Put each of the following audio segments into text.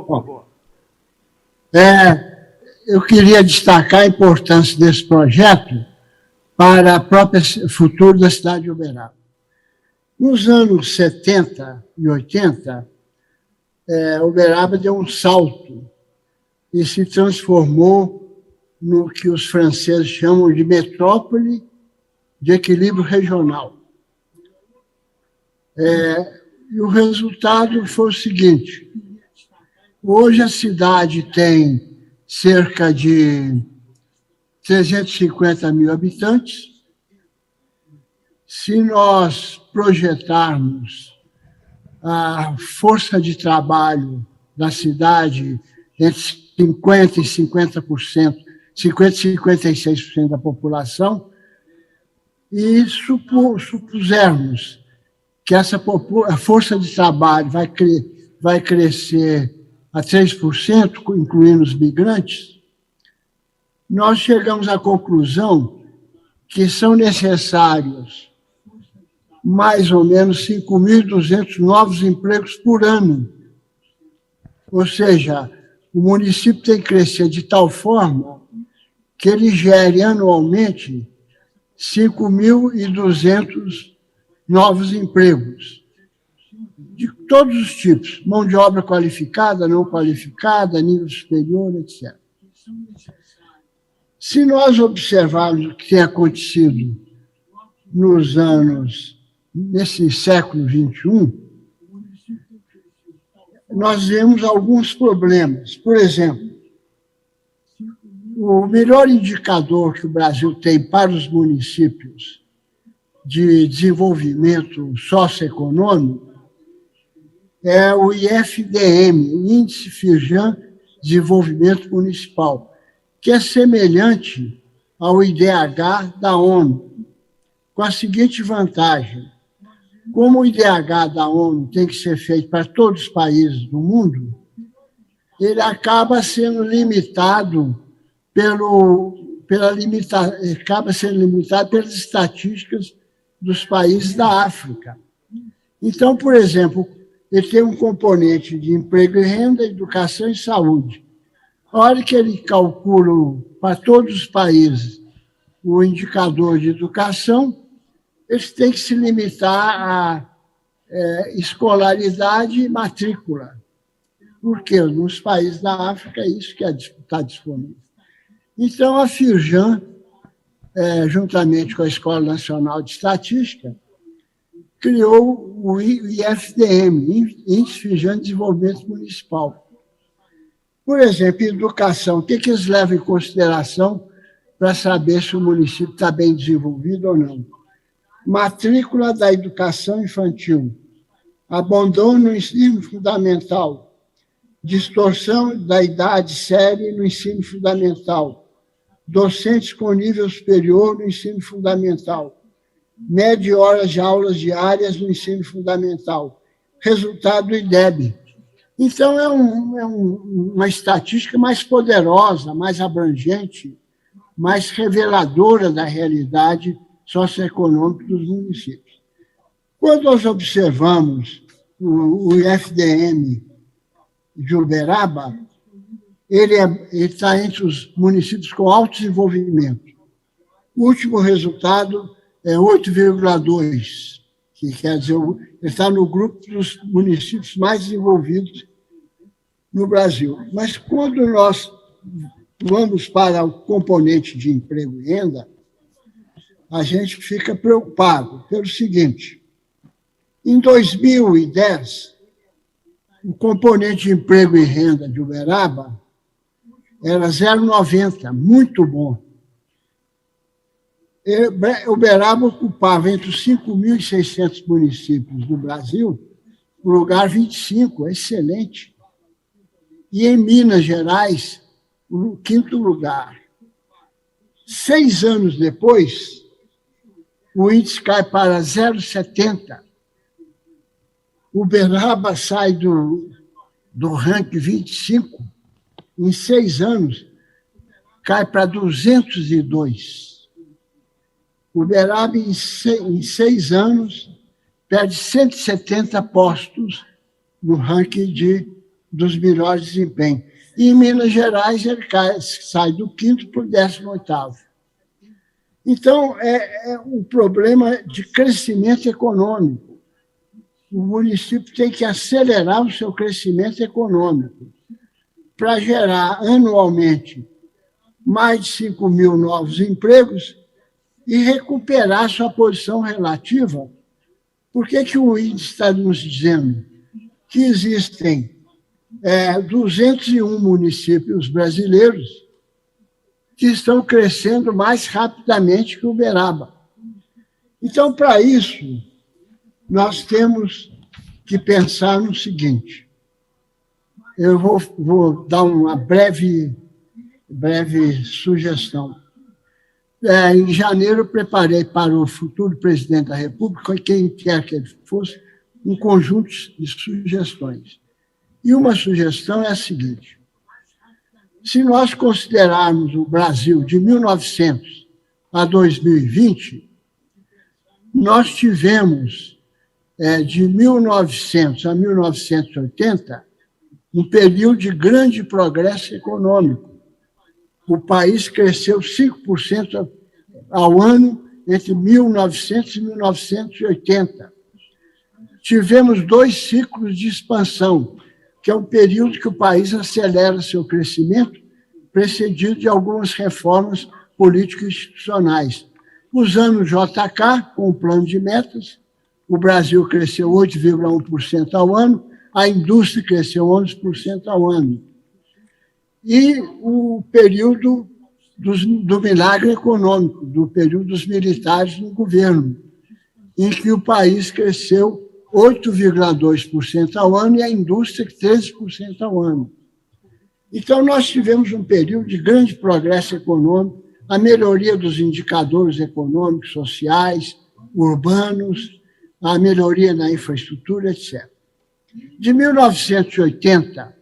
por favor. Eu queria destacar a importância desse projeto para o próprio futuro da cidade de Uberaba. Nos anos 70 e 80, Uberaba deu um salto e se transformou no que os franceses chamam de metrópole de equilíbrio regional. E o resultado foi o seguinte: hoje a cidade tem cerca de 350 mil habitantes. Se nós projetarmos a força de trabalho da cidade entre 50% e 50%, 50% e 56% da população, e supusermos que essa força de trabalho vai crescer a 3%, incluindo os migrantes, nós chegamos à conclusão que são necessários mais ou menos 5.200 novos empregos por ano. Ou seja, o município tem que crescer de tal forma que ele gere anualmente 5.200 novos empregos, de todos os tipos, mão de obra qualificada, não qualificada, nível superior, etc. Se nós observarmos o que tem acontecido nesse século XXI, nós vemos alguns problemas. Por exemplo, o melhor indicador que o Brasil tem para os municípios de desenvolvimento socioeconômico é o IFDM, o Índice Firjan de Desenvolvimento Municipal, que é semelhante ao IDH da ONU, com a seguinte vantagem: como o IDH da ONU tem que ser feito para todos os países do mundo, ele acaba sendo limitado pelas estatísticas dos países da África. Então, por exemplo, ele tem um componente de emprego e renda, educação e saúde. A hora que ele calcula para todos os países o indicador de educação, eles têm que se limitar a escolaridade e matrícula. Porque nos países da África é isso que está disponível. Então, a Firjan, juntamente com a Escola Nacional de Estatística, criou o IFDM, Índice Firjan de Desenvolvimento Municipal. Por exemplo, educação, o que eles levam em consideração para saber se o município está bem desenvolvido ou não? Matrícula da educação infantil, abandono no ensino fundamental, distorção da idade série no ensino fundamental, docentes com nível superior no ensino fundamental, média de horas de aulas diárias no ensino fundamental, resultado do IDEB. Então, é uma estatística mais poderosa, mais abrangente, mais reveladora da realidade socioeconômica dos municípios. Quando nós observamos o IFDM de Uberaba, ele está entre os municípios com alto desenvolvimento. O último resultado é 8,2, que quer dizer, ele está no grupo dos municípios mais desenvolvidos no Brasil. Mas quando nós vamos para o componente de emprego e renda, a gente fica preocupado pelo seguinte: em 2010, o componente de emprego e renda de Uberaba era 0,90, muito bom. Uberaba ocupava entre os 5.600 municípios do Brasil o lugar 25, excelente. E em Minas Gerais, o quinto lugar. 6 anos depois, o índice cai para 0,70. Uberaba sai do ranking 25, em 6 anos, cai para 202. Uberaba, em 6 anos, perde 170 postos no ranking de dos melhores desempenhos. E em Minas Gerais ele sai do 5º para o 18º. Então, é um problema de crescimento econômico. O município tem que acelerar o seu crescimento econômico para gerar anualmente mais de 5 mil novos empregos e recuperar sua posição relativa. Por que o índice está nos dizendo que existem 201 municípios brasileiros que estão crescendo mais rapidamente que Uberaba? Então, para isso, nós temos que pensar no seguinte. Eu vou dar uma breve sugestão. Em janeiro, eu preparei para o futuro presidente da República, quem quer que ele fosse, um conjunto de sugestões. E uma sugestão é a seguinte: se nós considerarmos o Brasil de 1900 a 2020, nós tivemos, de 1900 a 1980, um período de grande progresso econômico. O país cresceu 5% ao ano entre 1900 e 1980. Tivemos 2 ciclos de expansão, que é um período que o país acelera seu crescimento, precedido de algumas reformas político-institucionais. Os anos JK, com o plano de metas, o Brasil cresceu 8,1% ao ano, a indústria cresceu 11% ao ano. E o período do milagre econômico, do período dos militares no governo, em que o país cresceu 8,2% ao ano e a indústria 13% ao ano. Então, nós tivemos um período de grande progresso econômico, a melhoria dos indicadores econômicos, sociais, urbanos, a melhoria na infraestrutura, etc. De 1980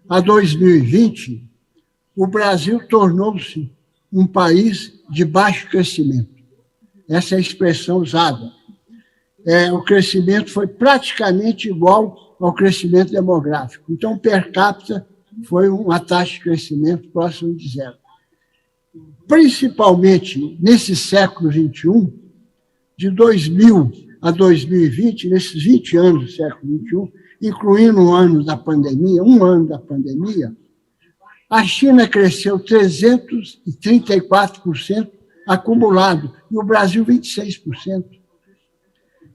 a 2020, o Brasil tornou-se um país de baixo crescimento. Essa é a expressão usada. O crescimento foi praticamente igual ao crescimento demográfico. Então, per capita, foi uma taxa de crescimento próxima de zero. Principalmente nesse século XXI, de 2000 a 2020, nesses 20 anos do século XXI, incluindo um ano da pandemia, a China cresceu 334% acumulado, e o Brasil 26%.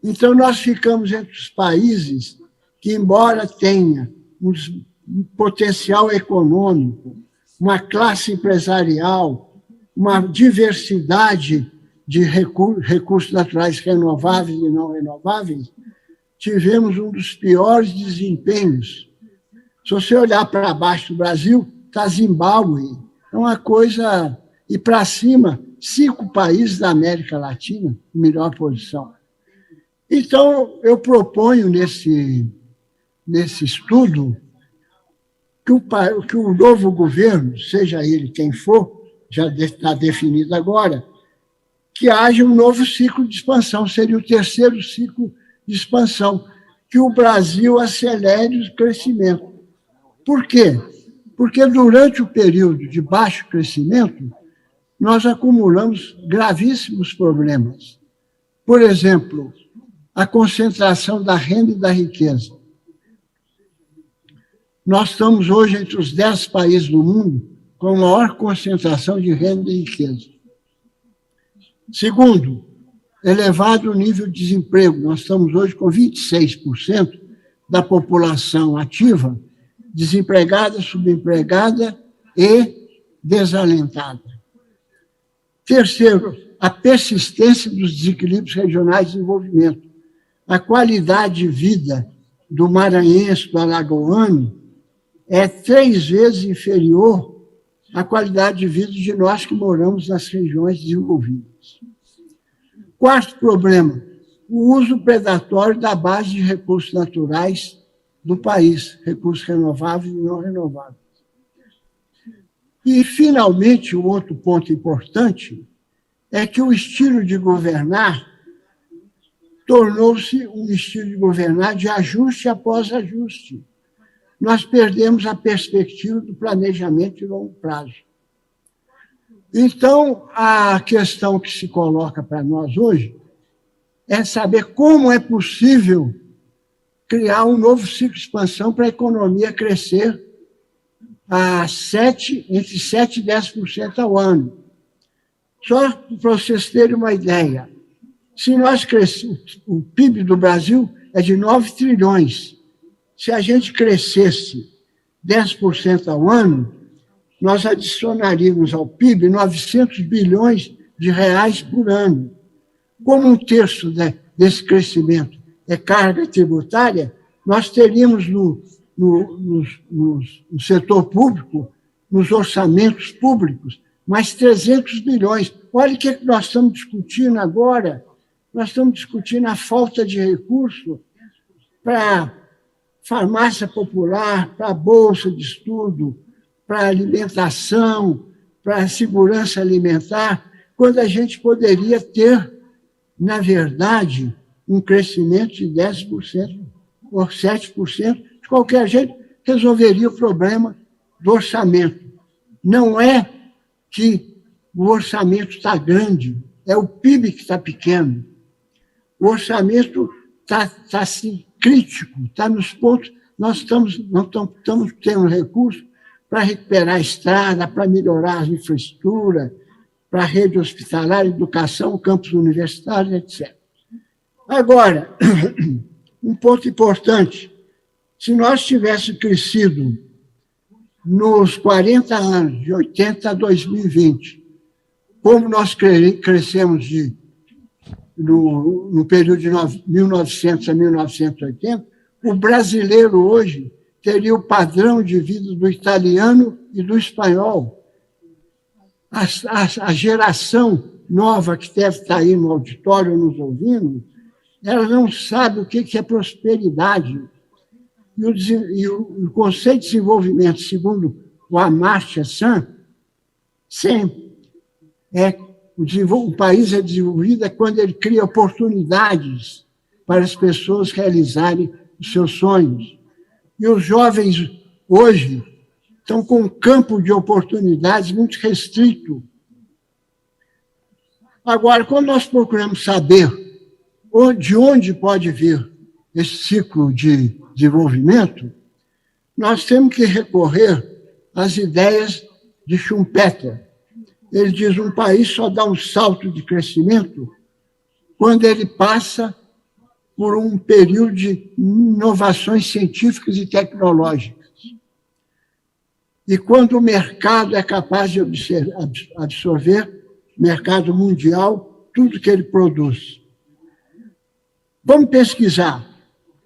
Então, nós ficamos entre os países que, embora tenha um potencial econômico, uma classe empresarial, uma diversidade de recursos naturais renováveis e não renováveis, tivemos um dos piores desempenhos. Se você olhar para baixo do Brasil, está Zimbábue, é uma coisa... E para cima, 5 países da América Latina em melhor posição. Então, eu proponho nesse estudo que o novo governo, seja ele quem for, já está definido agora, que haja um novo ciclo de expansão, seria o 3º ciclo de expansão, que o Brasil acelere o crescimento. Por quê? Porque durante o período de baixo crescimento, nós acumulamos gravíssimos problemas. Por exemplo, a concentração da renda e da riqueza. Nós estamos hoje entre os 10 países do mundo com a maior concentração de renda e riqueza. Segundo, elevado nível de desemprego. Nós estamos hoje com 26% da população ativa desempregada, subempregada e desalentada. Terceiro, a persistência dos desequilíbrios regionais de desenvolvimento. A qualidade de vida do maranhense, do alagoano, é 3 vezes inferior à qualidade de vida de nós que moramos nas regiões desenvolvidas. Quarto problema, o uso predatório da base de recursos naturais do país, recursos renováveis e não renováveis. E, finalmente, o outro ponto importante é que o estilo de governar tornou-se um estilo de governar de ajuste após ajuste. nós perdemos a perspectiva do planejamento de longo prazo. Então, a questão que se coloca para nós hoje é saber como é possível criar um novo ciclo de expansão para a economia crescer entre 7% e 10% ao ano. Só para vocês terem uma ideia, se nós crescemos, o PIB do Brasil é de 9 trilhões. Se a gente crescesse 10% ao ano, nós adicionaríamos ao PIB 900 bilhões de reais por ano. Como um terço desse crescimento é carga tributária, nós teríamos no setor público, nos orçamentos públicos, mais 300 bilhões. Olha o que nós estamos discutindo agora. Nós estamos discutindo a falta de recurso para farmácia popular, para a bolsa de estudo, para alimentação, para segurança alimentar, quando a gente poderia ter, na verdade, um crescimento de 10% ou 7%, de qualquer jeito, resolveria o problema do orçamento. Não é que o orçamento está grande, é o PIB que está pequeno. O orçamento está assim, crítico, está nos pontos. Nós não estamos tendo recursos para recuperar a estrada, para melhorar a infraestrutura, para a rede hospitalar, educação, campos universitários, etc. Agora, um ponto importante, se nós tivéssemos crescido nos 40 anos, de 80 a 2020, como nós crescemos no período de 1900 a 1980, o brasileiro hoje teria o padrão de vida do italiano e do espanhol. A geração nova que deve estar aí no auditório nos ouvindo, ela não sabe o que é prosperidade. E o conceito de desenvolvimento, segundo o Amartya Sen, o país é desenvolvido quando ele cria oportunidades para as pessoas realizarem os seus sonhos. E os jovens, hoje, estão com um campo de oportunidades muito restrito. Agora, quando nós procuramos saber de onde pode vir esse ciclo de desenvolvimento, nós temos que recorrer às ideias de Schumpeter. Ele diz: um país só dá um salto de crescimento quando ele passa por um período de inovações científicas e tecnológicas. E quando o mercado é capaz de absorver, mercado mundial, tudo que ele produz. Vamos pesquisar.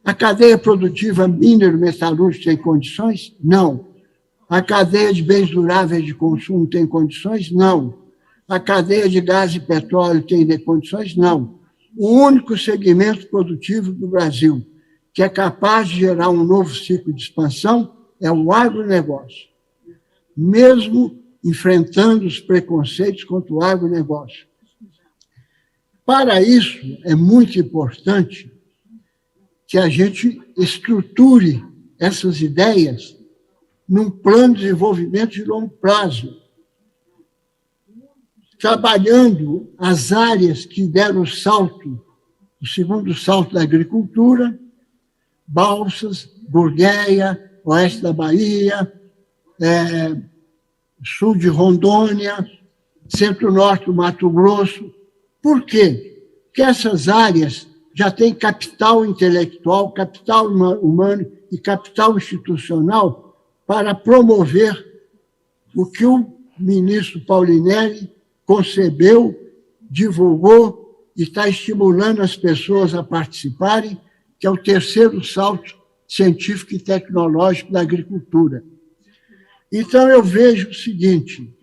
A cadeia produtiva minero-metalúrgica tem condições? Não. A cadeia de bens duráveis de consumo tem condições? Não. A cadeia de gás e petróleo tem condições? Não. O único segmento produtivo do Brasil que é capaz de gerar um novo ciclo de expansão é o agronegócio. Mesmo enfrentando os preconceitos contra o agronegócio. Para isso, é muito importante que a gente estruture essas ideias num plano de desenvolvimento de longo prazo, trabalhando as áreas que deram o segundo salto da agricultura, Balsas, Gurgueia, oeste da Bahia, sul de Rondônia, centro-norte do Mato Grosso. Por quê? Porque essas áreas já têm capital intelectual, capital humano e capital institucional para promover o que o ministro Paulinelli concebeu, divulgou e está estimulando as pessoas a participarem, que é o terceiro salto científico e tecnológico da agricultura. Então, eu vejo o seguinte,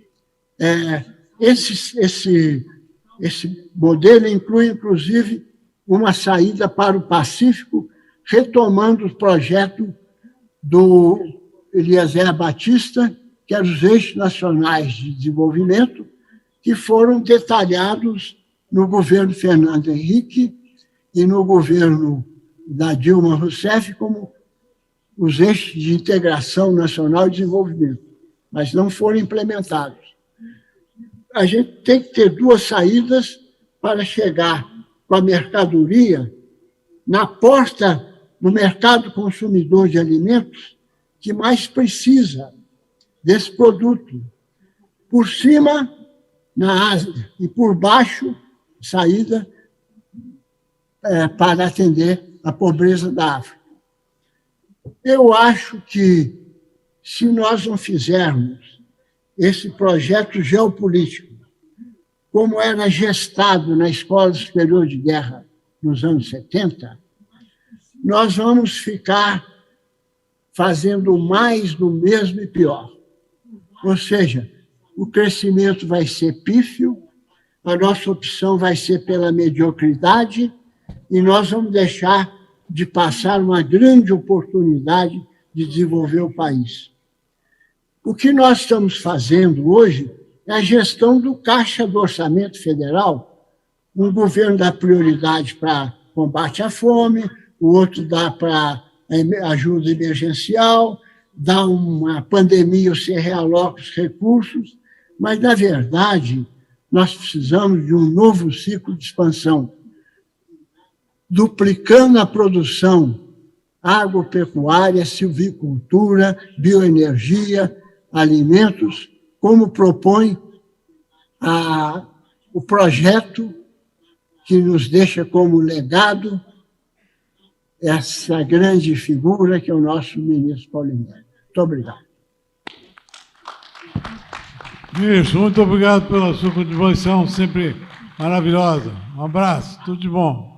esse modelo inclui, inclusive, uma saída para o Pacífico, retomando o projeto do Eliezer Batista, que eram os eixos nacionais de desenvolvimento, que foram detalhados no governo Fernando Henrique e no governo da Dilma Rousseff como os eixos de integração nacional e desenvolvimento, mas não foram implementados. A gente tem que ter duas saídas para chegar com a mercadoria na porta do mercado consumidor de alimentos que mais precisa desse produto. Por cima, na Ásia, e por baixo, saída para atender a pobreza da África. Eu acho que, se nós não fizermos esse projeto geopolítico, como era gestado na Escola Superior de Guerra nos anos 70, nós vamos ficar fazendo mais do mesmo e pior. Ou seja, o crescimento vai ser pífio, a nossa opção vai ser pela mediocridade e nós vamos deixar de passar uma grande oportunidade de desenvolver o país. O que nós estamos fazendo hoje é a gestão do caixa do orçamento federal. Um governo dá prioridade para combate à fome, o outro dá para ajuda emergencial, dá uma pandemia, você realoca os recursos, mas, na verdade, nós precisamos de um novo ciclo de expansão, duplicando a produção agropecuária, silvicultura, bioenergia, alimentos, como propõe o projeto que nos deixa como legado essa grande figura que é o nosso ministro Paulinho. Muito obrigado. Ministro, muito obrigado pela sua contribuição, sempre maravilhosa. Um abraço, tudo de bom.